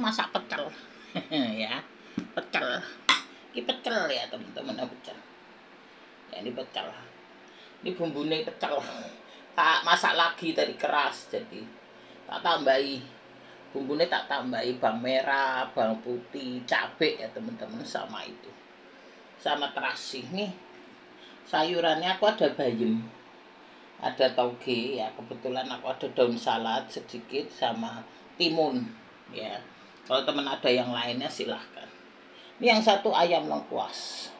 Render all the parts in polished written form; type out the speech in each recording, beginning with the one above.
masak pecel. Ya, pecel. Ini pecel ya teman-teman, pecel. Ya ini pecel. Ini bumbunya pecel. Tak masak lagi tadi keras, jadi tak tambahi bumbunya, tak tambahi bawang merah, bawang putih, cabai ya teman-teman, sama itu, sama terasi. Nih sayurannya aku ada bayam, ada tauge ya, kebetulan aku ada daun salad sedikit sama timun ya. Kalau teman ada yang lainnya silahkan. Ini yang satu ayam lengkuas.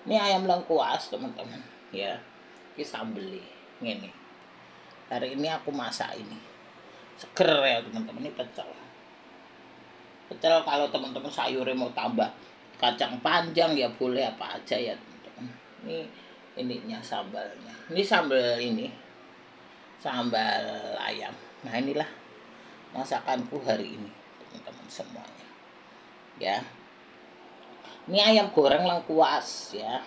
Ini ayam lengkuas teman-teman ya. Ini sambel ini. Hari ini aku masak ini. Seger ya teman-teman, ini pecel. Pecel kalau teman-teman sayurnya mau tambah kacang panjang ya boleh, apa aja ya teman-teman. Ini ininya sambalnya. Ini sambal ini. Sambal ayam. Nah, inilah masakanku hari ini teman-teman semuanya. Ya. Ini ayam goreng lengkuas ya.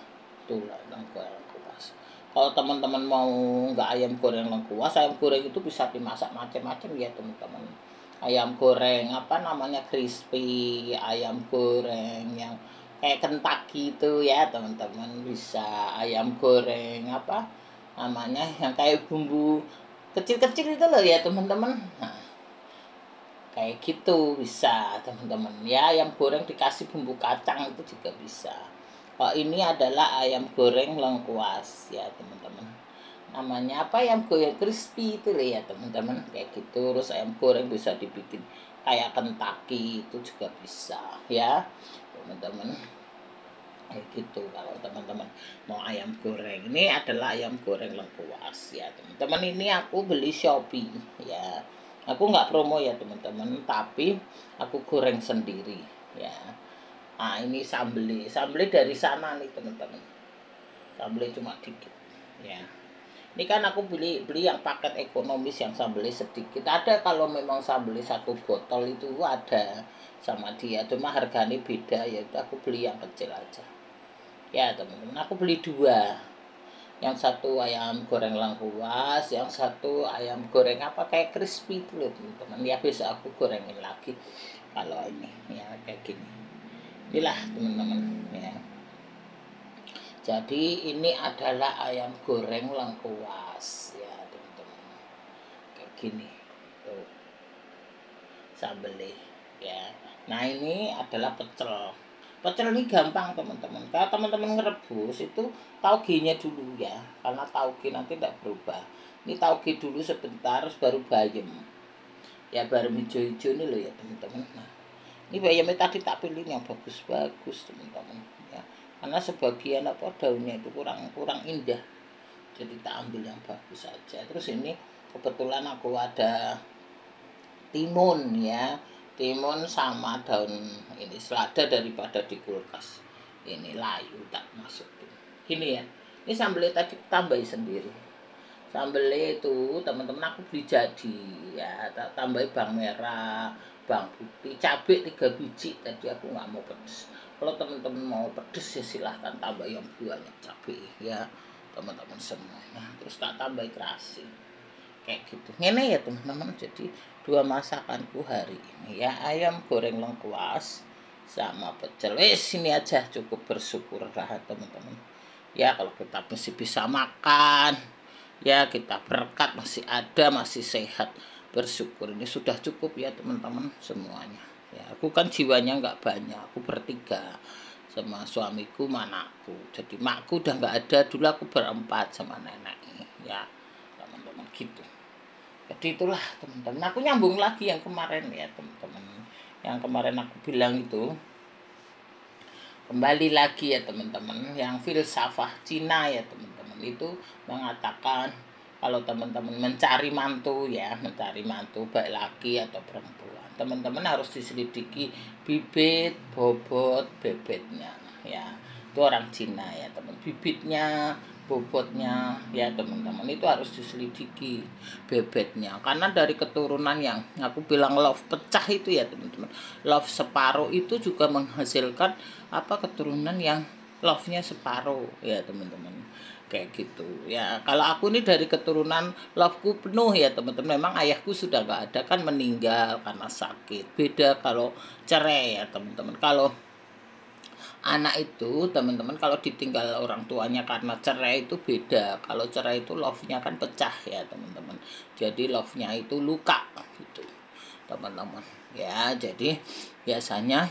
Tuh ayam goreng lengkuas. Kalau teman-teman mau nggak ayam goreng lengkuas, ayam goreng itu bisa dimasak macam-macam ya teman-teman. Ayam goreng apa namanya, crispy, ayam goreng yang kayak Kentucky itu ya teman-teman, bisa ayam goreng apa namanya yang kayak bumbu kecil-kecil itu loh ya teman-teman. Nah, kayak gitu bisa teman-teman ya. Ayam goreng dikasih bumbu kacang itu juga bisa. Oh, ini adalah ayam goreng lengkuas ya teman-teman. Namanya apa, ayam goreng crispy itu ya teman-teman, kayak gitu. Terus ayam goreng bisa dibikin kayak Kentucky itu juga bisa ya teman-teman, kayak gitu. Kalau teman-teman mau ayam goreng, ini adalah ayam goreng lengkuas ya teman-teman. Ini aku beli Shopee ya. Aku nggak promo ya teman-teman, tapi aku goreng sendiri ya. Nah, ini sambelnya dari sana nih teman-teman. Sambelnya cuma dikit ya. Ini kan aku beli yang paket ekonomis yang sambelnya sedikit. Ada kalau memang sambelnya satu botol itu ada sama dia, cuma harganya beda ya. Itu aku beli yang kecil aja. Ya teman-teman, aku beli dua. Yang satu ayam goreng lengkuas, yang satu ayam goreng apa kayak crispy itu loh teman-teman. Ya bisa aku gorengin lagi kalau ini ya kayak gini. Inilah teman-teman ya. Jadi ini adalah ayam goreng lengkuas ya teman-teman, kayak gini tuh sambelnya ya. Nah, ini adalah pecel. Pecel ini gampang teman-teman. Kalau teman-teman ngerebus itu tauge-nya dulu ya, karena tauge nanti tidak berubah. Ini tauge dulu sebentar, terus baru bayam ya, baru hijau-hijau ini loh ya teman-teman. Nah, ini bayamnya tadi tak pilih yang bagus-bagus teman-teman ya, karena sebagian apa daunnya itu kurang indah, jadi tak ambil yang bagus saja. Terus ini kebetulan aku ada timun ya, timun sama daun ini selada daripada di kulkas. Ini layu tak masukin ini ya. Ini sambelnya tadi tambahin sendiri. Sambelnya itu teman-teman aku beli jadi ya, tak tambahin bawang merah, bawang putih, cabai 3 biji. Tadi aku nggak mau pedes. Kalau teman-teman mau pedes ya silahkan tambah yang banyak cabai ya teman-teman semuanya. Terus tak tambah terasi kayak gitu. Ini ya teman-teman, jadi dua masakanku hari ini ya, ayam goreng lengkuas sama pecel. Sini aja cukup bersyukur lah teman-teman ya. Kalau kita masih bisa makan ya, kita berkat masih ada, masih sehat, bersyukur. Ini sudah cukup ya teman-teman semuanya ya. Aku kan jiwanya nggak banyak, aku bertiga sama suamiku, manakku. Jadi makku udah nggak ada, dulu aku berempat sama neneknya ya teman-teman gitu. Jadi itulah teman-teman, aku nyambung lagi yang kemarin ya teman-teman, yang kemarin aku bilang itu kembali lagi ya teman-teman, yang filsafah Cina ya teman-teman, itu mengatakan kalau teman-teman mencari mantu ya, mencari mantu baik laki atau perempuan, teman-teman harus diselidiki bibit, bobot, bebetnya ya. Itu orang Cina ya teman, bibitnya, bobotnya ya teman-teman, itu harus diselidiki bebetnya, karena dari keturunan yang aku bilang love pecah itu ya teman-teman, love separuh itu juga menghasilkan apa, keturunan yang love-nya separuh ya teman-teman. kayak gitu ya. Kalau aku ini dari keturunan loveku penuh ya teman-teman. Memang ayahku sudah nggak ada, kan meninggal karena sakit. Beda kalau cerai ya teman-teman. Kalau anak itu teman-teman, kalau ditinggal orang tuanya karena cerai itu beda. Kalau cerai itu love-nya kan pecah ya teman-teman, jadi love-nya itu luka gitu teman-teman ya. Jadi biasanya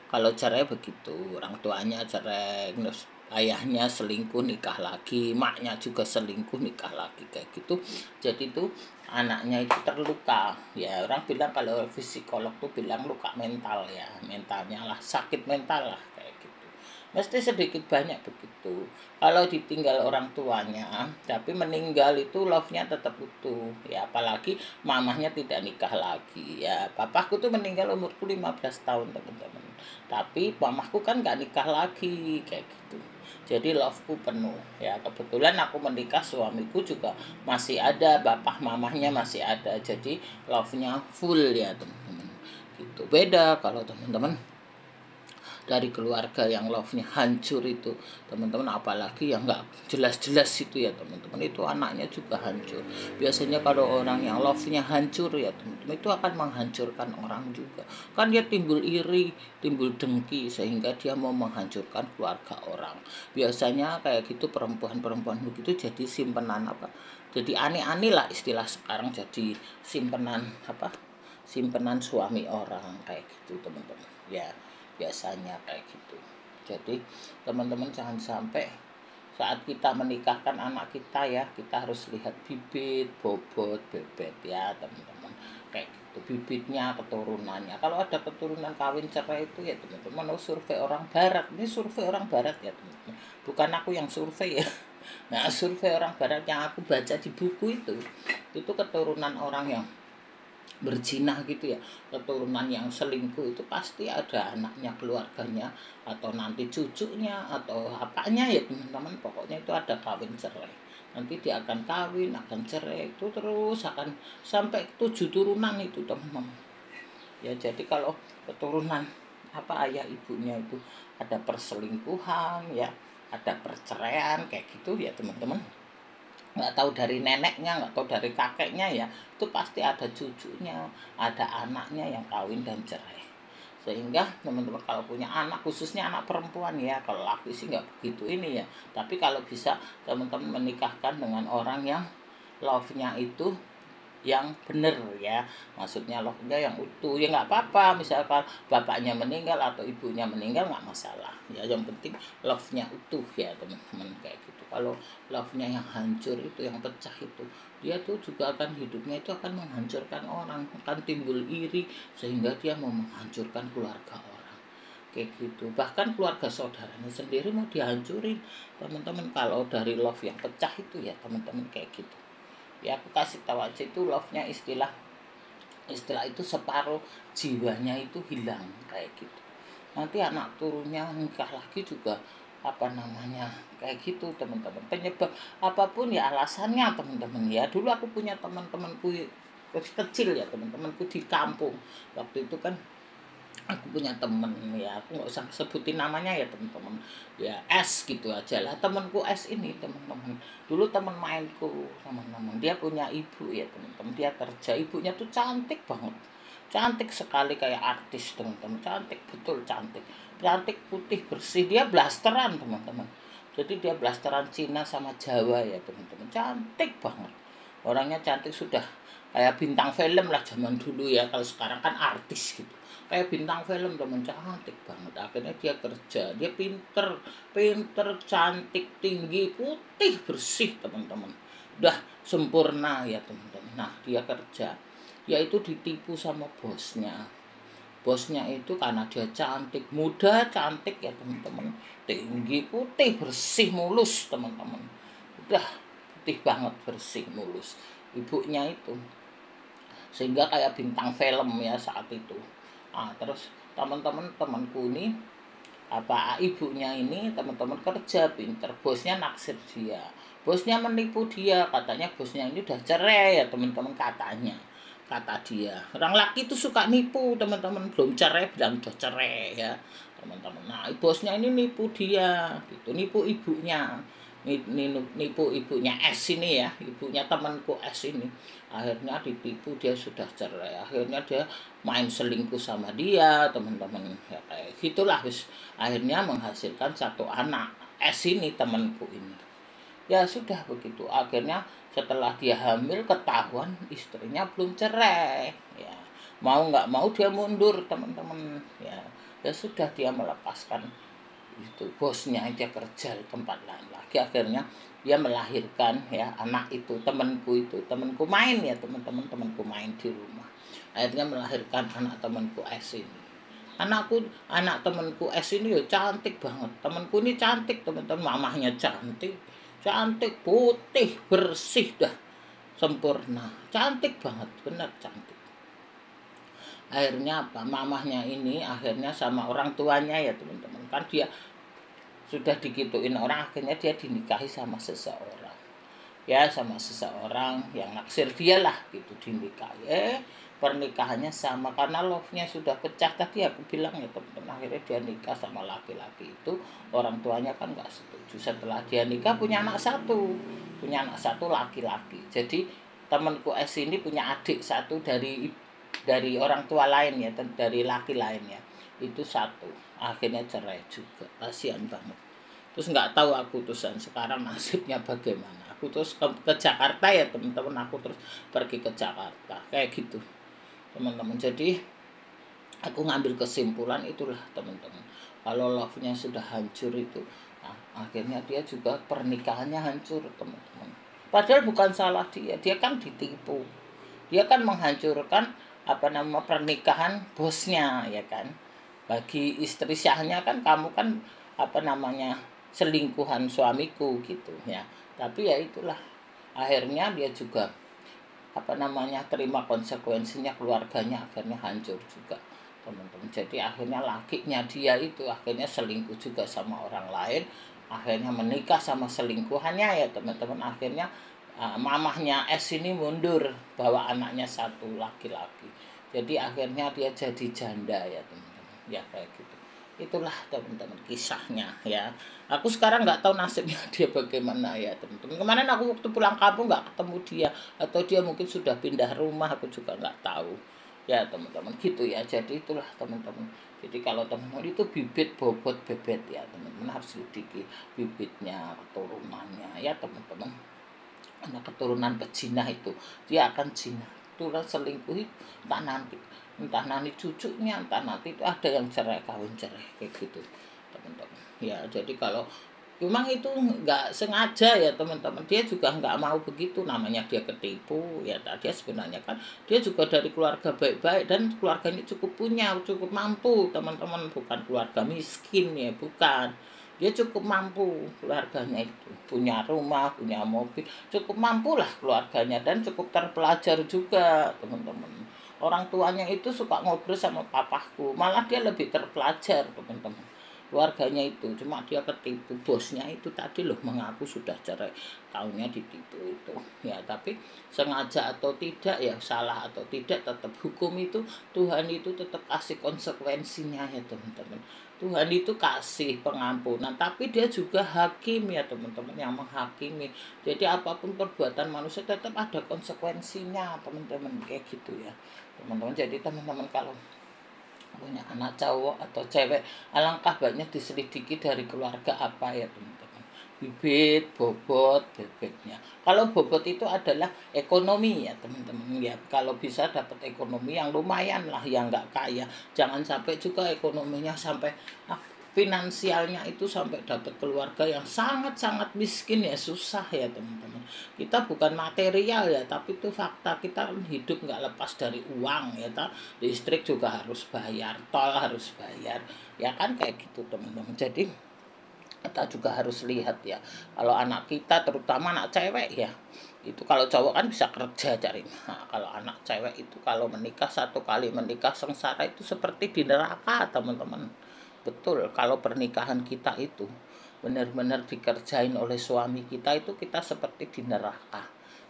kalau cerai begitu, orang tuanya cerai, terus ayahnya selingkuh nikah lagi, maknya juga selingkuh nikah lagi, kayak gitu. Jadi tuh anaknya itu terluka ya. Orang bilang, kalau psikolog tuh bilang luka mental ya, mentalnya lah, sakit mental lah, kayak gitu. Mesti sedikit banyak begitu. Kalau ditinggal orang tuanya tapi meninggal itu love-nya tetap utuh ya. Apalagi mamahnya tidak nikah lagi ya. Papaku tuh meninggal umurku 15 tahun teman-teman, tapi mamahku kan nggak nikah lagi, kayak gitu. Jadi loveku penuh ya. Kebetulan aku menikah, suamiku juga masih ada, bapak mamahnya masih ada, jadi love-nya full ya teman-teman gitu. Beda kalau teman-teman dari keluarga yang love-nya hancur itu teman-teman, apalagi yang nggak jelas-jelas itu ya teman-teman, itu anaknya juga hancur. Biasanya kalau orang yang love-nya hancur ya teman-teman, itu akan menghancurkan orang juga, kan dia timbul iri, timbul dengki, sehingga dia mau menghancurkan keluarga orang. Biasanya kayak gitu, perempuan-perempuan begitu jadi simpenan apa, jadi aneh-aneh lah istilah sekarang, jadi simpenan apa, simpenan suami orang, kayak gitu teman-teman ya. Biasanya kayak gitu. Jadi teman-teman jangan sampai saat kita menikahkan anak kita ya, kita harus lihat bibit, bobot, bebet ya teman-teman, kayak gitu. Bibitnya, keturunannya. Kalau ada keturunan kawin cerai itu ya teman-teman, survei orang barat. Ini survei orang barat ya teman-teman, bukan aku yang survei ya. Nah, survei orang barat yang aku baca di buku itu keturunan orang yang berzina gitu ya, keturunan yang selingkuh itu pasti ada anaknya, keluarganya, atau nanti cucunya atau apanya ya teman-teman. Pokoknya itu ada kawin cerai, nanti dia akan kawin, akan cerai, itu terus akan sampai 7 turunan itu teman-teman ya. Jadi kalau keturunan apa, ayah ibunya itu ada perselingkuhan ya, ada perceraian kayak gitu ya teman-teman, nggak tahu dari neneknya, nggak tahu dari kakeknya ya, itu pasti ada cucunya, ada anaknya yang kawin dan cerai. Sehingga teman-teman kalau punya anak, khususnya anak perempuan ya, kalau laki sih nggak begitu ini ya, tapi kalau bisa teman-teman menikahkan dengan orang yang love-nya itu yang bener ya, maksudnya love-nya yang utuh ya. Nggak apa-apa misalkan bapaknya meninggal atau ibunya meninggal, nggak masalah ya, yang penting love-nya utuh ya teman-teman, kayak gitu. Kalau love-nya yang hancur itu, yang pecah itu, dia tuh juga akan hidupnya itu akan menghancurkan orang, akan timbul iri, sehingga dia mau menghancurkan keluarga orang, kayak gitu. Bahkan keluarga saudaranya sendiri mau dihancurin teman-teman, kalau dari love yang pecah itu ya teman-teman, kayak gitu ya. Aku kasih tahu aja, itu love-nya istilah itu separuh jiwanya itu hilang, kayak gitu. Nanti anak turunnya nikah lagi juga apa namanya, kayak gitu teman-teman. Penyebab apapun ya, alasannya teman-teman ya. Dulu aku punya teman-temanku kecil ya, teman-temanku di kampung waktu itu kan. Aku punya temen ya, aku nggak usah sebutin namanya ya teman-teman ya, S gitu aja lah, temanku S ini teman-teman. Dulu teman mainku teman-teman, dia punya ibu ya teman-teman, dia kerja, ibunya tuh cantik banget, cantik sekali kayak artis teman-teman, cantik betul, cantik, cantik, putih, bersih. Dia blasteran teman-teman, jadi dia blasteran Cina sama Jawa ya teman-teman, cantik banget orangnya, cantik sudah kayak bintang film lah zaman dulu ya. Kalau sekarang kan artis gitu, kayak bintang film teman, cantik banget. Akhirnya dia kerja, dia pinter, pinter, cantik, tinggi, putih, bersih teman-teman, udah sempurna ya teman-teman. Nah, dia kerja, dia itu ditipu sama bosnya. Bosnya itu karena dia cantik, muda, cantik ya teman-teman, tinggi, putih, bersih, mulus teman-teman, udah putih banget, bersih, mulus ibunya itu, sehingga kayak bintang film ya saat itu. Nah, terus teman-teman, temanku ini apa, ibunya ini teman-teman kerja pinter, bosnya naksir dia, bosnya menipu dia, katanya bosnya ini udah cerai ya teman-teman, katanya, kata dia. Orang laki itu suka nipu teman-teman, belum cerai bilang udah cerai ya teman-teman. Nah, bosnya ini nipu dia gitu, nipu ibunya, nipu ibunya S ini ya, ibunya temanku S ini. Akhirnya ditipu, dia sudah cerai. Akhirnya dia main selingkuh sama dia, teman-teman. Ya kayak gitulah wis. Akhirnya menghasilkan satu anak. S ini temanku ini. Ya sudah begitu. Akhirnya setelah dia hamil ketahuan istrinya belum cerai. Ya, mau nggak mau dia mundur, teman-teman. Ya sudah dia melepaskan itu bosnya, dia kerja di tempat lain lagi. Akhirnya dia melahirkan ya anak itu, temanku main ya, temanku main di rumah. Akhirnya melahirkan anak temanku S ini. Anak temanku S ini ya cantik banget. Temanku ini cantik, teman-teman. Mamahnya cantik, putih, bersih dah, sempurna, cantik banget, benar cantik. Akhirnya apa, mamahnya ini akhirnya sama orang tuanya ya teman-teman, kan dia sudah digituin orang, akhirnya dia dinikahi sama seseorang ya, sama seseorang yang naksir dia lah gitu, dinikahi. Pernikahannya sama, karena love-nya sudah pecah tadi aku bilang ya teman-teman. Akhirnya dia nikah sama laki-laki itu, orang tuanya kan nggak setuju. Setelah dia nikah punya anak satu laki-laki. Jadi temanku S ini punya adik satu dari orang tua lain ya, dari laki lain ya, itu satu. Akhirnya cerai juga, kasihan banget. Terus nggak tahu aku terusan sekarang nasibnya bagaimana. Aku terus ke Jakarta ya teman-teman, aku terus pergi ke Jakarta kayak gitu teman-teman. Jadi aku ngambil kesimpulan itulah teman-teman, kalau love-nya sudah hancur itu, nah, akhirnya dia juga pernikahannya hancur teman-teman. Padahal bukan salah dia kan ditipu, dia kan menghancurkan pernikahan bosnya ya kan. Bagi istri sahnya kan, kamu kan selingkuhan suamiku gitu ya. Tapi ya itulah, akhirnya dia juga terima konsekuensinya, keluarganya akhirnya hancur juga teman-teman. Jadi akhirnya lakinya dia itu akhirnya selingkuh juga sama orang lain, akhirnya menikah sama selingkuhannya ya teman-teman. Akhirnya mamahnya S ini mundur, bawa anaknya satu laki-laki. Jadi akhirnya dia jadi janda ya teman-teman. Ya kayak gitu. Itulah teman-teman kisahnya ya. Aku sekarang nggak tahu nasibnya dia bagaimana ya teman-teman. Kemarin aku waktu pulang kampung nggak ketemu dia, atau dia mungkin sudah pindah rumah, aku juga nggak tahu ya teman-teman gitu ya. Jadi itulah teman-teman. Jadi kalau teman-teman itu bibit bobot bebet ya teman-teman, harus selidiki bibitnya, keturunannya ya teman-teman. Karena keturunan pejinah itu dia akan jinah, turunan selingkuh entah nanti cucunya, entah nanti itu ada yang cerai, kawin cerai kayak gitu teman-teman ya. Jadi kalau memang itu nggak sengaja ya teman-teman, dia juga nggak mau begitu, namanya dia ketipu ya. Dia sebenarnya kan dia juga dari keluarga baik-baik, dan keluarganya cukup mampu teman-teman, bukan keluarga miskin ya, bukan. Dia cukup mampu, keluarganya itu punya rumah, punya mobil, cukup mampu lah keluarganya, dan cukup terpelajar juga teman-teman. Orang tuanya itu suka ngobrol sama papaku, malah dia lebih terpelajar teman-teman. Keluarganya itu, cuma dia ketipu. Bosnya itu tadi loh mengaku sudah cerai, tahunya ditipu itu ya. Tapi sengaja atau tidak ya, salah atau tidak, tetap hukum itu, Tuhan itu tetap kasih konsekuensinya ya teman-teman. Tuhan itu kasih pengampunan, tapi dia juga hakim ya teman-teman, yang menghakimi. Jadi apapun perbuatan manusia tetap ada konsekuensinya teman-teman, kayak gitu ya teman-teman. Jadi teman-teman kalau punya anak cowok atau cewek, alangkah banyak diselidiki dari keluarga apa ya teman-teman, bibit bobot bebeknya. Kalau bobot itu adalah ekonomi ya teman-teman ya, kalau bisa dapat ekonomi yang lumayan lah, yang nggak kaya. Jangan sampai juga ekonominya sampai finansialnya itu sampai dapat keluarga yang sangat-sangat miskin ya, susah ya teman-teman. Kita bukan material ya, tapi itu fakta, kita hidup nggak lepas dari uang ya. Listrik juga harus bayar, tol harus bayar ya kan, kayak gitu teman-teman. Jadi kita juga harus lihat ya, kalau anak kita, terutama anak cewek ya, itu kalau cowok kan bisa kerja cari. Nah, kalau anak cewek itu kalau menikah, satu kali menikah sengsara, itu seperti di neraka teman-teman. Betul, kalau pernikahan kita itu benar-benar dikerjain oleh suami kita, itu kita seperti di neraka.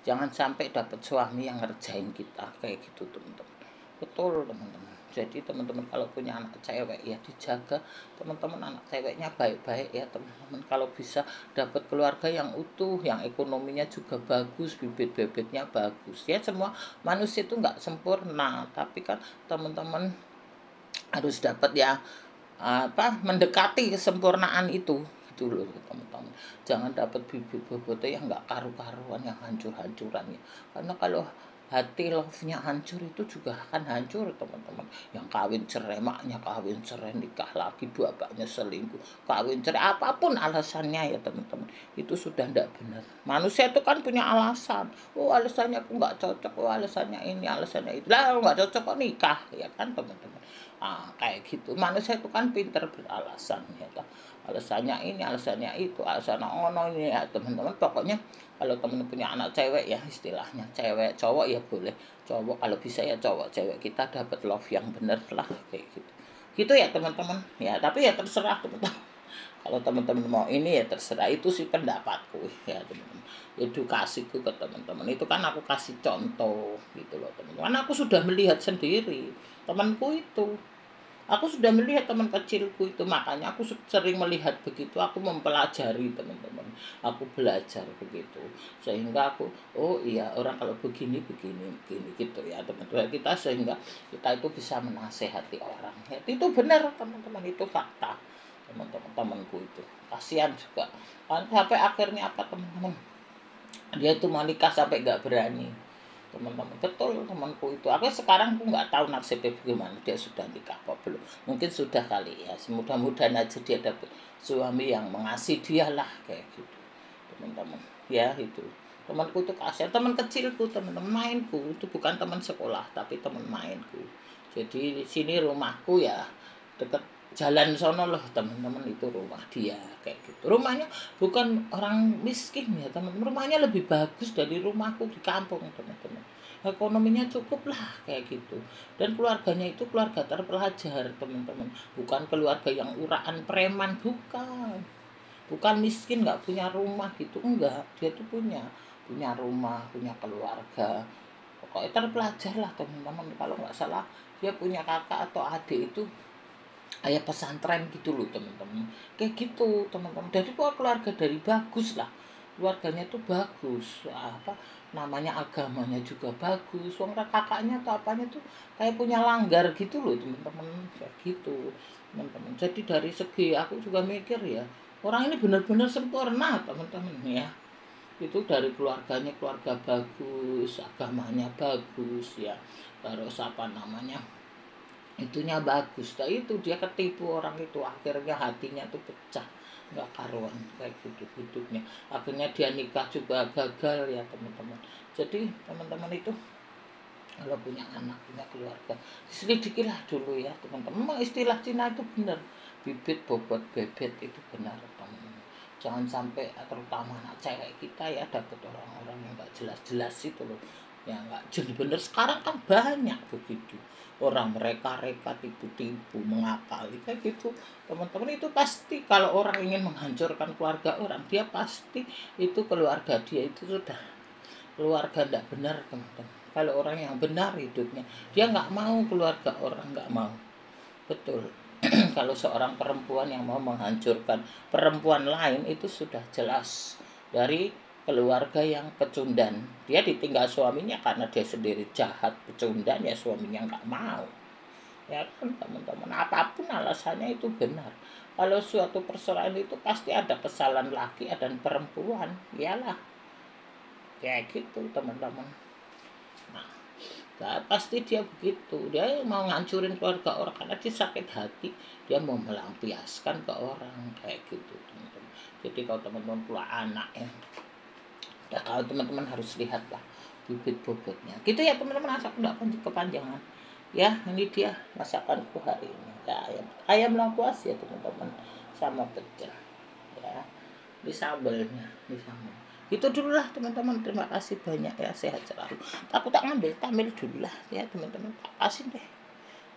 Jangan sampai dapat suami yang ngerjain kita kayak gitu teman-teman. Betul teman-teman. Jadi teman-teman kalau punya anak cewek ya dijaga teman-teman, anak ceweknya baik-baik ya teman-teman. Kalau bisa dapat keluarga yang utuh, yang ekonominya juga bagus, bibit-bibitnya bagus. Ya semua manusia itu nggak sempurna, tapi kan teman-teman harus dapat ya mendekati kesempurnaan itu gitu loh teman-teman. Jangan dapat bibit bobotnya yang nggak karu-karuan, yang hancur-hancuran ya. Karena kalau hati love-nya hancur itu juga akan hancur teman-teman. Yang kawin cerai, maknya kawin cerai, nikah lagi, bapaknya selingkuh, kawin cerai, apapun alasannya ya teman-teman, itu sudah tidak benar. Manusia itu kan punya alasan. Oh alasannya aku nggak cocok, oh alasannya ini, alasannya itu. Lah nggak cocok kok nikah ya kan teman-teman. Kayak gitu. Manusia itu kan pinter beralasan ya toh. Alasannya ini, alasannya itu, alasannya ono ini ya teman-teman. Pokoknya kalau temen punya anak cewek ya istilahnya, cewek cowok ya boleh, cowok kalau bisa ya cowok cewek, kita dapat love yang bener lah kayak gitu. Gitu ya teman-teman. Ya, tapi ya terserah teman-teman. Kalau teman-teman mau ini ya terserah, itu sih pendapatku ya teman-teman. Edukasiku ke teman-teman itu kan aku kasih contoh gitu loh teman-teman. Aku sudah melihat sendiri temanku itu. Aku sudah melihat teman kecilku itu, makanya aku sering melihat begitu, aku mempelajari teman-teman. Aku belajar begitu. Sehingga aku, oh iya orang kalau begini begini begini gitu ya teman-teman. Kita sehingga kita itu bisa menasehati orang. Ya, itu benar teman-teman, itu fakta. Teman-teman temanku itu. Kasihan juga. Sampai akhirnya apa teman-teman? Dia itu mau nikah sampai nggak berani teman-teman. Betul temanku itu. Aku sekarang aku nggak tahu nasibnya bagaimana, dia sudah nikah apa belum, mungkin sudah kali ya. Mudah-mudahan aja dia dapat suami yang mengasihi dia lah kayak gitu teman-teman ya. Itu temanku itu kasihan, teman kecilku, teman-teman mainku, itu bukan teman sekolah tapi teman mainku. Jadi di sini rumahku ya deket jalan sono loh teman-teman, itu rumah dia kayak gitu. Rumahnya bukan orang miskin ya teman-teman, rumahnya lebih bagus dari rumahku di kampung teman-teman. Ekonominya cukup lah kayak gitu. Dan keluarganya itu keluarga terpelajar teman-teman, bukan keluarga yang uraan preman, bukan miskin nggak punya rumah gitu, enggak. Dia tuh punya rumah, punya keluarga, pokoknya terpelajar lah teman-teman. Kalau nggak salah dia punya kakak atau adik itu kayak pesantren gitu loh teman-teman, kayak gitu teman-teman. Jadi keluarga dari bagus lah, keluarganya tuh bagus, namanya agamanya juga bagus. Wong kakaknya atau apanya tuh kayak punya langgar gitu loh teman-teman, kayak gitu teman-teman. Jadi dari segi aku juga mikir ya, orang ini benar-benar sempurna teman-teman ya. Itu dari keluarganya, keluarga bagus, agamanya bagus ya, terus apa namanya, itunya bagus. Nah itu dia ketipu orang itu, akhirnya hatinya tuh pecah, nggak karuan kayak gitu hidupnya. Akhirnya dia nikah juga gagal ya teman-teman. Jadi teman-teman itu kalau punya anak, punya keluarga, selidikilah dulu ya teman-teman. Memang istilah Cina itu benar, bibit bobot bebet itu benar teman-teman. Jangan sampai terutama anak cewek kita ya dapat orang-orang yang nggak jelas-jelas itu loh, ya nggak jadi bener. Sekarang kan banyak begitu orang, mereka tipu-tipu, mengakali kayak gitu teman-teman. Itu pasti kalau orang ingin menghancurkan keluarga orang, dia pasti itu keluarga dia itu sudah keluarga tidak benar teman-teman. Kalau orang yang benar hidupnya, dia nggak mau keluarga orang, nggak mau. Betul. Kalau seorang perempuan yang mau menghancurkan perempuan lain, itu sudah jelas dari keluarga yang pecundan. Dia ditinggal suaminya karena dia sendiri jahat, pecundan, ya suaminya nggak mau. Ya kan teman-teman, apapun alasannya itu benar. Kalau suatu persoalan itu pasti ada kesalahan laki dan perempuan, iyalah kayak gitu teman-teman. Nah, pasti dia begitu, dia mau ngancurin keluarga orang karena dia sakit hati, dia mau melampiaskan ke orang kayak gitu teman-teman. Jadi kalau teman-teman punya anak ya kalau teman-teman harus lihat lah bibit bobotnya gitu ya teman-teman. Asal tidak kepanjangan ya, ini dia masakanku hari ini ya, ayam lengkuas ya teman-teman, sama pecel ya, di sambelnya, di sambel. Itu dulu lah teman-teman, terima kasih banyak ya, sehat selalu. Aku tak ngambil tamil dulu lah ya teman-teman, tak kasih deh,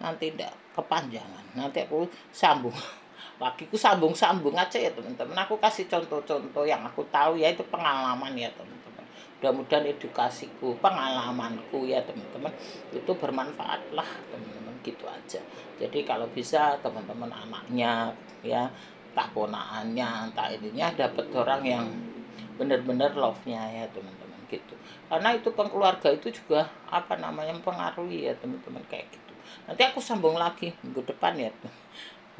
nanti tidak kepanjangan, nanti aku sambung lakiku sambung aja ya teman-teman. Aku kasih contoh-contoh yang aku tahu ya, itu pengalaman ya teman-teman. Mudah-mudahan edukasiku, pengalamanku ya teman-teman, itu bermanfaat lah teman-teman. begitu aja. Jadi kalau bisa teman-teman anaknya ya, tak ponaannya, entah ininya dapat orang yang benar-benar love-nya ya teman-teman gitu. Karena itu keluarga itu juga apa namanya mempengaruhi ya teman-teman kayak gitu. Nanti aku sambung lagi minggu depan ya.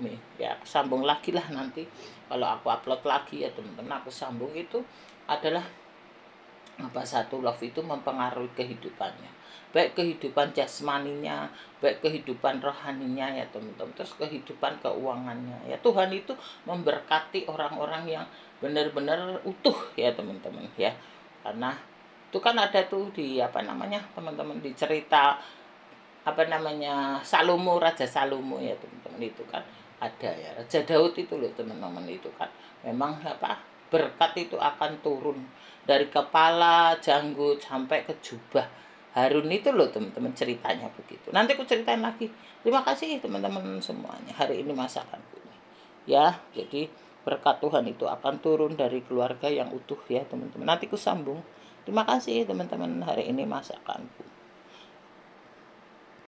Nih, ya aku sambung lagi lah nanti kalau aku upload lagi ya teman-teman, aku sambung itu adalah apa satu love itu mempengaruhi kehidupannya, baik kehidupan jasmaninya, baik kehidupan rohaninya ya teman-teman, terus kehidupan keuangannya ya. Tuhan itu memberkati orang-orang yang benar-benar utuh ya teman-teman ya. Karena itu kan ada tuh di apa namanya teman-teman, di cerita apa namanya Salomo, Raja Salomo ya teman-teman, itu kan ada ya Raja Daud itu loh teman-teman, itu kan memang apa berkat itu akan turun dari kepala janggut sampai ke jubah Harun itu loh teman-teman, ceritanya begitu. Nanti aku ceritain lagi. Terima kasih teman-teman semuanya, hari ini masakanku ya. Jadi berkat Tuhan itu akan turun dari keluarga yang utuh ya teman-teman. Nanti aku sambung. Terima kasih teman-teman, hari ini masakanku.